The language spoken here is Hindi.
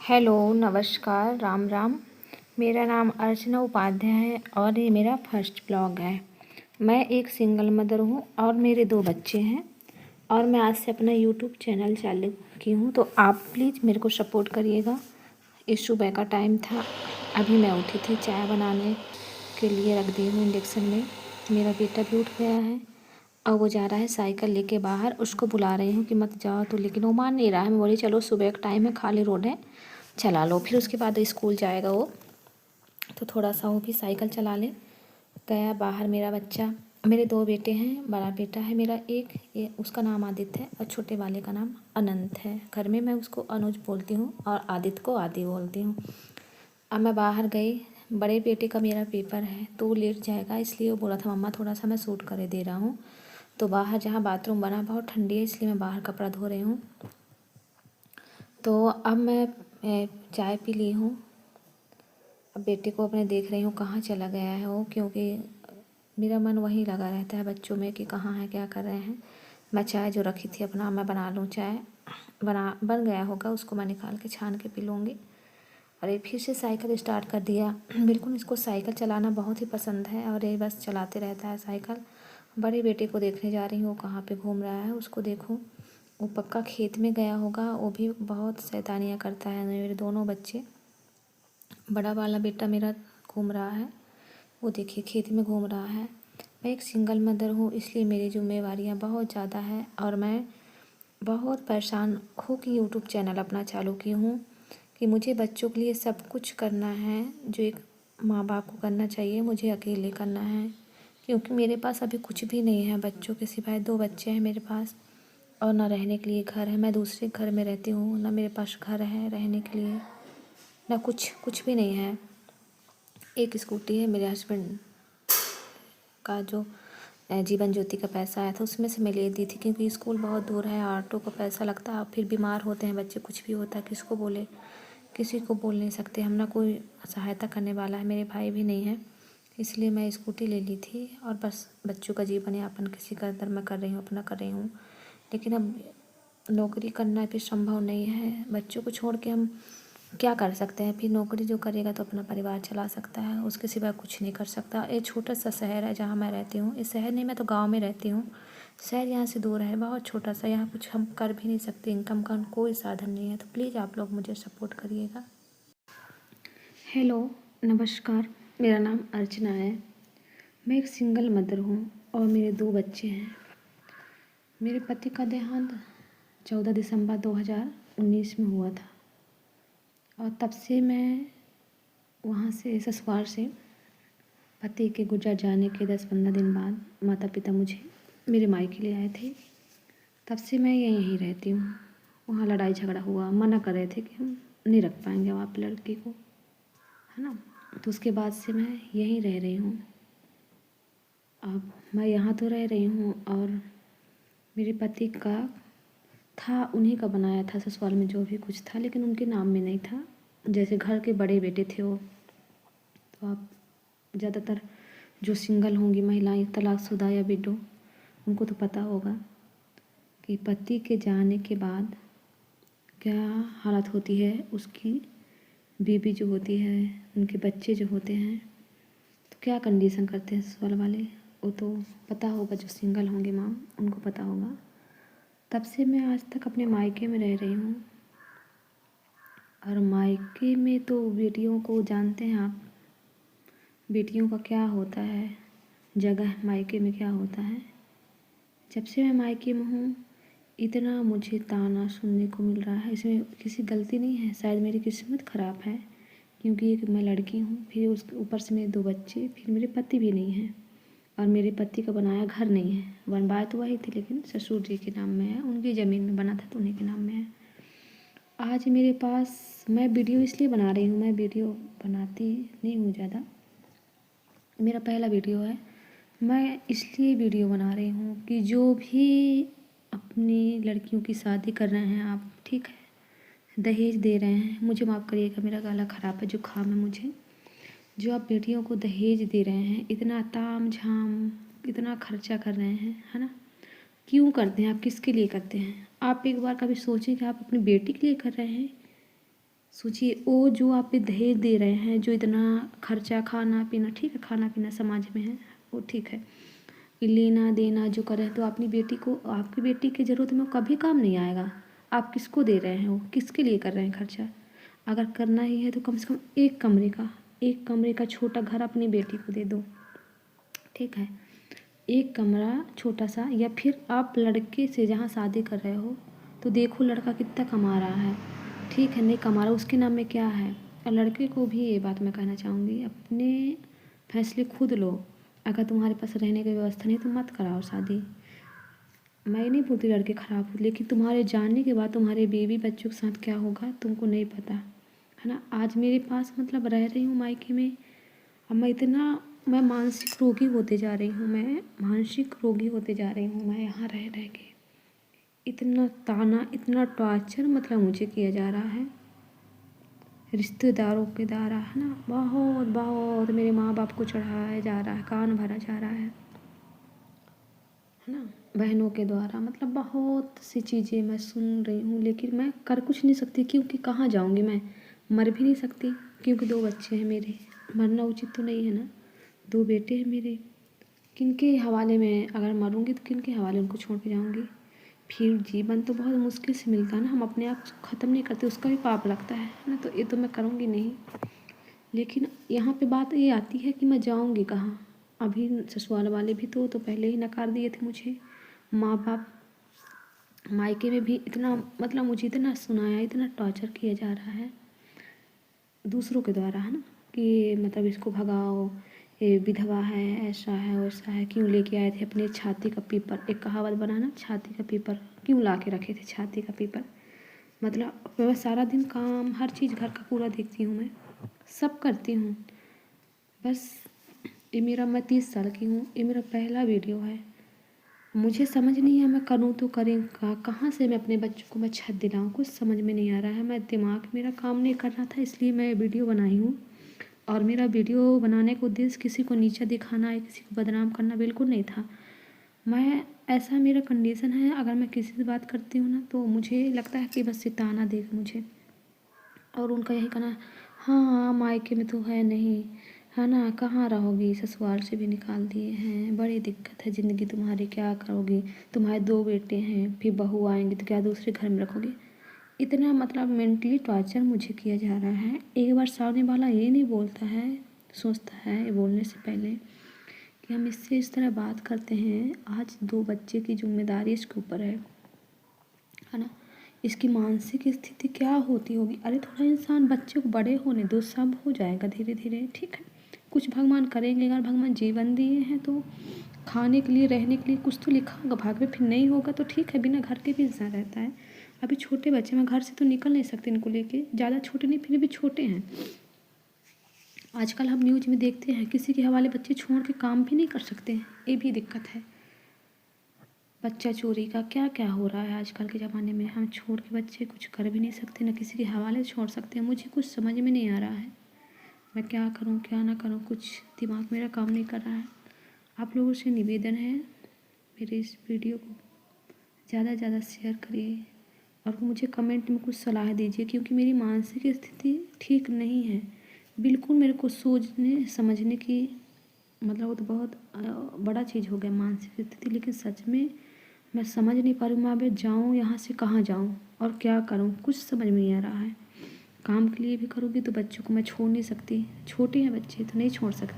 हेलो, नमस्कार, राम राम। मेरा नाम अर्चना उपाध्याय है और ये मेरा फर्स्ट ब्लॉग है। मैं एक सिंगल मदर हूँ और मेरे 2 बच्चे हैं और मैं आज से अपना यूट्यूब चैनल चालू की हूँ, तो आप प्लीज़ मेरे को सपोर्ट करिएगा। इस सुबह का टाइम था, अभी मैं उठी थी, चाय बनाने के लिए रख दी हूँ इंडक्शन में। मेरा बेटा भी उठ गया है और वो जा रहा है साइकिल लेके बाहर। उसको बुला रही हूँ कि मत जाओ, तो लेकिन वो मान नहीं रहा है। मैं बोली चलो सुबह का टाइम है, खाली रोड है, चला लो। फिर उसके बाद स्कूल जाएगा वो, तो थोड़ा सा वो भी साइकिल चला ले। गया बाहर मेरा बच्चा। मेरे 2 बेटे हैं, बड़ा बेटा है मेरा एक, ये उसका नाम आदित्य है और छोटे वाले का नाम अनंत है। घर में मैं उसको अनुज बोलती हूँ और आदित्य को आदि बोलती हूँ। अब मैं बाहर गई, बड़े बेटे का मेरा पेपर है तो वो लेट जाएगा, इसलिए वो बोला था मम्मा थोड़ा सा मैं सूट करे दे रहा हूँ। तो बाहर जहाँ बाथरूम बना बहुत ठंडी है, इसलिए मैं बाहर कपड़ा धो रही हूँ। तो अब मैं चाय पी ली हूँ। अब बेटे को अपने देख रही हूँ कहाँ चला गया है वो, क्योंकि मेरा मन वहीं लगा रहता है बच्चों में कि कहाँ है, क्या कर रहे हैं। मैं चाय जो रखी थी अपना, मैं बना लूँ चाय। बन गया होगा, उसको मैं निकाल के छान के पी लूँगी। और ये फिर से साइकिल स्टार्ट कर दिया। बिल्कुल इसको साइकिल चलाना बहुत ही पसंद है और ये बस चलाते रहता है साइकिल। बड़े बेटे को देखने जा रही हूँ, वो कहाँ पे घूम रहा है, उसको देखूँ। वो पक्का खेत में गया होगा, वो भी बहुत शैतानियाँ करता है। मेरे दोनों बच्चे, बड़ा वाला बेटा मेरा घूम रहा है, वो देखिए खेत में घूम रहा है। मैं एक सिंगल मदर हूँ, इसलिए मेरी जिम्मेवारियाँ बहुत ज़्यादा है और मैं बहुत परेशान हो कि यूट्यूब चैनल अपना चालू की हूँ कि मुझे बच्चों के लिए सब कुछ करना है जो एक माँ बाप को करना चाहिए, मुझे अकेले करना है। क्योंकि मेरे पास अभी कुछ भी नहीं है बच्चों के सिवाय। 2 बच्चे हैं मेरे पास और ना रहने के लिए घर है। मैं दूसरे घर में रहती हूँ, ना मेरे पास घर है रहने के लिए, ना कुछ भी नहीं है। एक स्कूटी है मेरे हस्बैंड का, जो जीवन ज्योति का पैसा आया था उसमें से मैं ले दी थी, क्योंकि स्कूल बहुत दूर है, ऑटो का पैसा लगता है। फिर बीमार होते हैं बच्चे, कुछ भी होता है, किसको बोले, किसी को बोल नहीं सकते हम, ना कोई सहायता करने वाला है, मेरे भाई भी नहीं है। इसलिए मैं स्कूटी ले ली थी और बस बच्चों का जीवन यापन किसी का दर मैं कर रही हूँ, अपना कर रही हूँ। लेकिन अब नौकरी करना भी संभव नहीं है, बच्चों को छोड़ के हम क्या कर सकते हैं। फिर नौकरी जो करेगा तो अपना परिवार चला सकता है, उसके सिवा कुछ नहीं कर सकता। ये छोटा सा शहर है जहाँ मैं रहती हूँ, इस शहर नहीं, मैं तो गांव में रहती हूँ। शहर यहाँ से दूर है, बहुत छोटा सा, यहाँ कुछ हम कर भी नहीं सकते, इनकम का कोई साधन नहीं है। तो प्लीज़ आप लोग मुझे सपोर्ट करिएगा। हेलो, नमस्कार, मेरा नाम अर्चना है। मैं एक सिंगल मदर हूँ और मेरे 2 बच्चे हैं। मेरे पति का देहांत 14 दिसंबर 2019 में हुआ था और तब से मैं वहाँ से ससुराल से पति के गुजर जाने के 10-15 दिन बाद माता पिता मुझे मेरे मायके ले आए थे। तब से मैं यहीं रहती हूँ। वहाँ लड़ाई झगड़ा हुआ, मना कर रहे थे कि हम नहीं रख पाएंगे वहाँ पे लड़की को, है ना। तो उसके बाद से मैं यहीं रह रही हूँ। अब मैं यहाँ तो रह रही हूँ और मेरे पति का था, उन्हीं का बनाया था ससुराल में जो भी कुछ था, लेकिन उनके नाम में नहीं था। जैसे घर के बड़े बेटे थे वो। तो आप ज़्यादातर जो सिंगल होंगी महिलाएं, तलाकशुदा या विडो, उनको तो पता होगा कि पति के जाने के बाद क्या हालत होती है। उसकी बीवी जो होती है, उनके बच्चे जो होते हैं, तो क्या कंडीशन करते हैं ससुराल वाले, वो तो पता होगा। जो सिंगल होंगे माँ, उनको पता होगा। तब से मैं आज तक अपने मायके में रह रही हूँ और मायके में तो बेटियों को जानते हैं आप, बेटियों का क्या होता है, जगह मायके में क्या होता है। जब से मैं मायके में हूँ इतना मुझे ताना सुनने को मिल रहा है। इसमें किसी गलती नहीं है, शायद मेरी किस्मत ख़राब है, क्योंकि एक मैं लड़की हूँ, फिर उसके ऊपर से मेरे 2 बच्चे, फिर मेरे पति भी नहीं हैं और मेरे पति का बनाया घर नहीं है। बनवाए तो वही थे, लेकिन ससुर जी के नाम में है, उनकी ज़मीन में बना था तो उन्हीं के नाम में है। आज मेरे पास, मैं वीडियो इसलिए बना रही हूँ, मैं वीडियो बनाती नहीं हूँ ज़्यादा, मेरा पहला वीडियो है। मैं इसलिए वीडियो बना रही हूँ कि जो भी अपनी लड़कियों की शादी कर रहे हैं आप, ठीक है, दहेज दे रहे हैं, मुझे माफ़ करिएगा, मेरा गला ख़राब है, जुकाम है मुझे। जो आप बेटियों को दहेज दे रहे हैं, इतना ताम झाम, इतना खर्चा कर रहे हैं, है ना, क्यों करते हैं आप, किसके लिए करते हैं। आप एक बार कभी सोचें कि आप अपनी बेटी के लिए कर रहे हैं। सोचिए, वो जो आप पे दहेज दे रहे हैं, जो इतना खर्चा, खाना पीना, ठीक है खाना पीना समाज में है वो ठीक है, ये लेना देना जो करें, तो अपनी बेटी को, आपकी बेटी की ज़रूरत में वो कभी काम नहीं आएगा। आप किसको दे रहे हैं, वो किसके लिए कर रहे हैं खर्चा? अगर करना ही है तो कम से कम एक कमरे का छोटा घर अपनी बेटी को दे दो, ठीक है। एक कमरा छोटा सा, या फिर आप लड़के से जहाँ शादी कर रहे हो तो देखो लड़का कितना कमा रहा है, ठीक है, नहीं कमा रहा उसके नाम में क्या है। और लड़के को भी ये बात मैं कहना चाहूँगी, अपने फैसले खुद लो। अगर तुम्हारे पास रहने की व्यवस्था नहीं तो मत कराओ शादी। मैं नहीं बोलती लड़के ख़राब हो, लेकिन तुम्हारे जानने के बाद तुम्हारे बेबी बच्चों के साथ क्या होगा तुमको नहीं पता, है ना। आज मेरे पास मतलब रह रही हूँ मायके में, अब मैं मानसिक रोगी होते जा रही हूँ, मैं मानसिक रोगी होते जा रही हूँ। मैं यहाँ रह रह के इतना ताना, इतना टॉर्चर मतलब मुझे किया जा रहा है रिश्तेदारों के द्वारा, है ना। बहुत बहुत मेरे माँ बाप को चढ़ाया जा रहा है, कान भरा जा रहा है ना। बहनों के द्वारा मतलब बहुत सी चीज़ें मैं सुन रही हूँ, लेकिन मैं कर कुछ नहीं सकती, क्योंकि कहाँ जाऊँगी मैं, मर भी नहीं सकती, क्योंकि 2 बच्चे हैं मेरे, मरना उचित तो नहीं है ना। 2 बेटे हैं मेरे, किनके हवाले में अगर मरूँगी तो किनके हवाले उनको छोड़ के जाऊँगी? फिर जीवन तो बहुत मुश्किल से मिलता है ना, हम अपने आप को ख़त्म नहीं करते, उसका भी पाप लगता है ना। तो ये तो मैं करूँगी नहीं, लेकिन यहाँ पे बात ये आती है कि मैं जाऊँगी कहाँ। अभी ससुराल वाले भी तो पहले ही नकार दिए थे मुझे, माँ बाप, मायके में भी इतना मतलब मुझे इतना सुनाया, इतना टॉर्चर किया जा रहा है दूसरों के द्वारा, है ना, कि मतलब इसको भगाओ, ये विधवा है, ऐसा है वैसा है, क्यों लेके आए थे अपने छाती का पीपर। एक कहावत बना ना, छाती का पीपर क्यों ला के रखे थे, छाती का पीपर। मतलब मैं सारा दिन काम, हर चीज़ घर का पूरा देखती हूँ, मैं सब करती हूँ। बस मैं 30 साल की हूँ, ये मेरा पहला वीडियो है। मुझे समझ नहीं है मैं करूँ तो करें कहाँ से मैं अपने बच्चों को मैं छत दिलाऊँ, कुछ समझ में नहीं आ रहा है। मैं दिमाग मेरा काम नहीं कर रहा था, इसलिए मैं वीडियो बनाई हूँ। और मेरा वीडियो बनाने का उद्देश्य किसी को नीचा दिखाना या किसी को बदनाम करना बिल्कुल नहीं था। मैं ऐसा मेरा कंडीशन है, अगर मैं किसी से बात करती हूँ ना तो मुझे लगता है कि बस ये ताना देगा मुझे, और उनका यही कहना, हाँ हाँ मायके में तो है नहीं, है ना, कहाँ रहोगी, ससुराल से भी निकाल दिए हैं, बड़ी दिक्कत है ज़िंदगी तुम्हारी, क्या करोगी, तुम्हारे 2 बेटे हैं, फिर बहू आएंगी तो क्या दूसरे घर में रखोगे। इतना मतलब मेंटली टॉर्चर मुझे किया जा रहा है। एक बार सामने वाला ये नहीं बोलता है, सोचता है ये बोलने से पहले कि हम इससे इस तरह बात करते हैं। आज 2 बच्चे की जिम्मेदारी इसके ऊपर है ना। इसकी मानसिक स्थिति क्या होती होगी। अरे थोड़ा इंसान बच्चे को बड़े होने दो, सब हो जाएगा धीरे धीरे, ठीक है। कुछ भगवान करेंगे, अगर भगवान जीवन दिए हैं तो खाने के लिए, रहने के लिए कुछ तो लिखा होगा भाग में, फिर नहीं होगा तो ठीक है, बिना घर के भी इंसान रहता है। अभी छोटे बच्चे, मैं घर से तो निकल नहीं सकती इनको लेके, ज़्यादा छोटे नहीं फिर भी छोटे हैं। आजकल हम न्यूज़ में देखते हैं किसी के हवाले बच्चे छोड़ के काम भी नहीं कर सकते हैं, ये भी दिक्कत है। बच्चा चोरी का क्या क्या हो रहा है आजकल के ज़माने में, हम छोड़ के बच्चे कुछ कर भी नहीं सकते, ना किसी के हवाले छोड़ सकते हैं। मुझे कुछ समझ में नहीं आ रहा है, मैं क्या करूं क्या ना करूं, कुछ दिमाग मेरा काम नहीं कर रहा है। आप लोगों से निवेदन है, मेरे इस वीडियो को ज़्यादा से ज़्यादा शेयर करिए और मुझे कमेंट में कुछ सलाह दीजिए, क्योंकि मेरी मानसिक स्थिति ठीक नहीं है बिल्कुल। मेरे को सोचने समझने की मतलब वो तो बहुत बड़ा चीज़ हो गया मानसिक स्थिति, लेकिन सच में मैं समझ नहीं पा रही हूँ। मैं अब जाऊँ यहाँ से, कहाँ जाऊँ और क्या करूँ, कुछ समझ में नहीं आ रहा है। काम के लिए भी करूँगी तो बच्चों को मैं छोड़ नहीं सकती, छोटे हैं बच्चे तो नहीं छोड़ सकते।